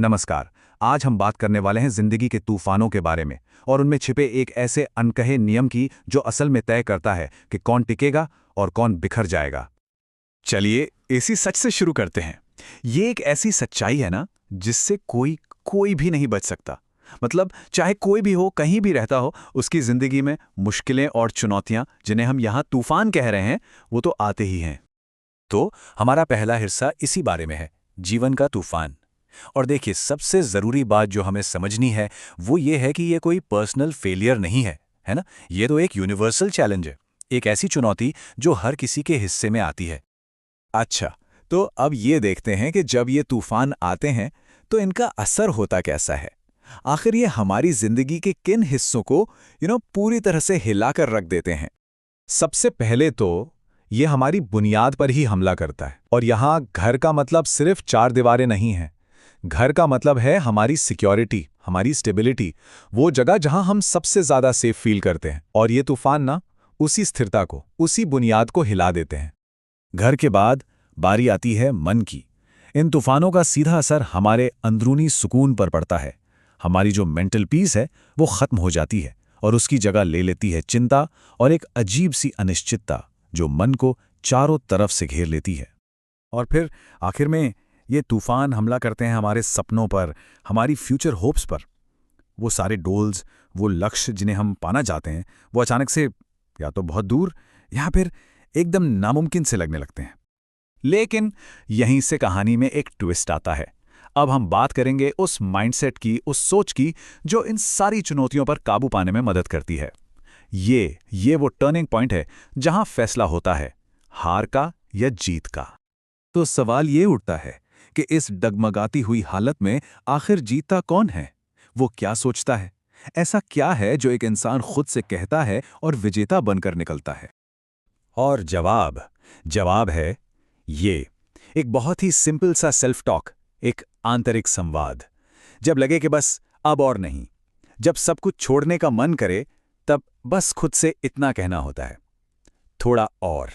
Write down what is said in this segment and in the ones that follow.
नमस्कार। आज हम बात करने वाले हैं जिंदगी के तूफानों के बारे में और उनमें छिपे एक ऐसे अनकहे नियम की जो असल में तय करता है कि कौन टिकेगा और कौन बिखर जाएगा। चलिए इसी सच से शुरू करते हैं। ये एक ऐसी सच्चाई है ना जिससे कोई कोई भी नहीं बच सकता। मतलब चाहे कोई भी हो, कहीं भी रहता हो, उसकी जिंदगी में मुश्किलें और चुनौतियां, जिन्हें हम यहाँ तूफान कह रहे हैं, वो तो आते ही हैं। तो हमारा पहला हिस्सा इसी बारे में है, जीवन का तूफान। और देखिए, सबसे ज़रूरी बात जो हमें समझनी है वो ये है कि ये कोई पर्सनल फेलियर नहीं है ना। ये तो एक यूनिवर्सल चैलेंज है, एक ऐसी चुनौती जो हर किसी के हिस्से में आती है। अच्छा, तो अब ये देखते हैं कि जब ये तूफान आते हैं तो इनका असर होता कैसा है। आखिर ये हमारी जिंदगी के किन हिस्सों को पूरी तरह से हिलाकर रख देते हैं। सबसे पहले तो ये हमारी बुनियाद पर ही हमला करता है। और यहाँ घर का मतलब सिर्फ चार दीवारें नहीं हैं। घर का मतलब है हमारी सिक्योरिटी, हमारी स्टेबिलिटी, वो जगह जहां हम सबसे ज्यादा सेफ फील करते हैं। और ये तूफान ना उसी स्थिरता को, उसी बुनियाद को हिला देते हैं। घर के बाद बारी आती है मन की। इन तूफानों का सीधा असर हमारे अंदरूनी सुकून पर पड़ता है। हमारी जो मेंटल पीस है वो खत्म हो जाती है और उसकी जगह ले लेती है चिंता और एक अजीब सी अनिश्चितता जो मन को चारों तरफ से घेर लेती है। और फिर आखिर में ये तूफान हमला करते हैं हमारे सपनों पर, हमारी फ्यूचर होप्स पर। वो सारे गोल्स, वो लक्ष्य जिन्हें हम पाना चाहते हैं, वो अचानक से या तो बहुत दूर या फिर एकदम नामुमकिन से लगने लगते हैं। लेकिन यहीं से कहानी में एक ट्विस्ट आता है। अब हम बात करेंगे उस माइंडसेट की, उस सोच की जो इन सारी चुनौतियों पर काबू पाने में मदद करती है। ये वो टर्निंग पॉइंट है जहां फैसला होता है, हार का या जीत का। तो सवाल ये उठता है कि इस डगमगाती हुई हालत में आखिर जीतता कौन है? वो क्या सोचता है? ऐसा क्या है जो एक इंसान खुद से कहता है और विजेता बनकर निकलता है? और जवाब है ये, एक बहुत ही सिंपल सा सेल्फ टॉक, एक आंतरिक संवाद। जब लगे कि बस अब और नहीं, जब सब कुछ छोड़ने का मन करे, तब बस खुद से इतना कहना होता है, थोड़ा और।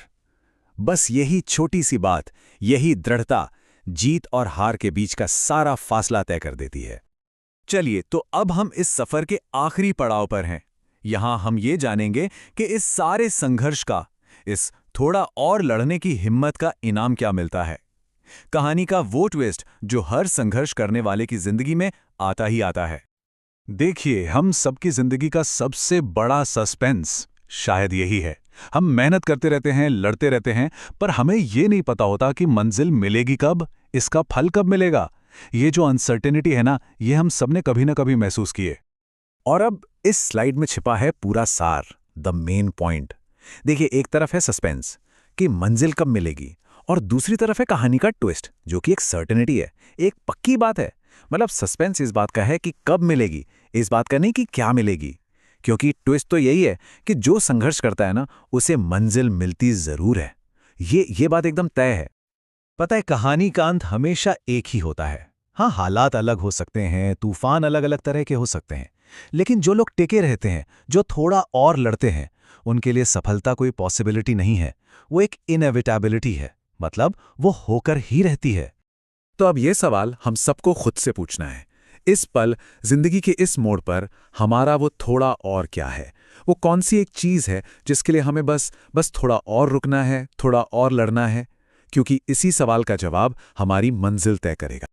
बस यही छोटी सी बात, यही दृढ़ता जीत और हार के बीच का सारा फासला तय कर देती है। चलिए, तो अब हम इस सफर के आखिरी पड़ाव पर हैं। यहां हम ये जानेंगे कि इस सारे संघर्ष का, इस थोड़ा और लड़ने की हिम्मत का इनाम क्या मिलता है। कहानी का वो ट्विस्ट जो हर संघर्ष करने वाले की जिंदगी में आता ही आता है। देखिए, हम सबकी जिंदगी का सबसे बड़ा सस्पेंस शायद यही है। हम मेहनत करते रहते हैं, लड़ते रहते हैं, पर हमें ये नहीं पता होता कि मंजिल मिलेगी कब, इसका फल कब मिलेगा। ये जो अनसर्टेनिटी है ना, ये हम सबने कभी ना कभी महसूस किए। और अब इस स्लाइड में छिपा है पूरा सार, द मेन पॉइंट। देखिए, एक तरफ है सस्पेंस कि मंजिल कब मिलेगी, और दूसरी तरफ है कहानी का ट्विस्ट जो कि एक सर्टेनिटी है, एक पक्की बात है। मतलब सस्पेंस इस बात का है कि कब मिलेगी, इस बात का नहीं कि क्या मिलेगी। क्योंकि ट्विस्ट तो यही है कि जो संघर्ष करता है ना, उसे मंजिल मिलती जरूर है। ये बात एकदम तय है। पता है, कहानी का अंत हमेशा एक ही होता है। हाँ, हालात अलग हो सकते हैं, तूफान अलग अलग तरह के हो सकते हैं, लेकिन जो लोग टिके रहते हैं, जो थोड़ा और लड़ते हैं, उनके लिए सफलता कोई पॉसिबिलिटी नहीं है, वो एक इनएविटेबिलिटी है। मतलब वो होकर ही रहती है। तो अब ये सवाल हम सबको खुद से पूछना है, इस पल, जिंदगी के इस मोड़ पर हमारा वो थोड़ा और क्या है? वो कौन सी एक चीज है जिसके लिए हमें बस थोड़ा और रुकना है, थोड़ा और लड़ना है? क्योंकि इसी सवाल का जवाब हमारी मंजिल तय करेगा।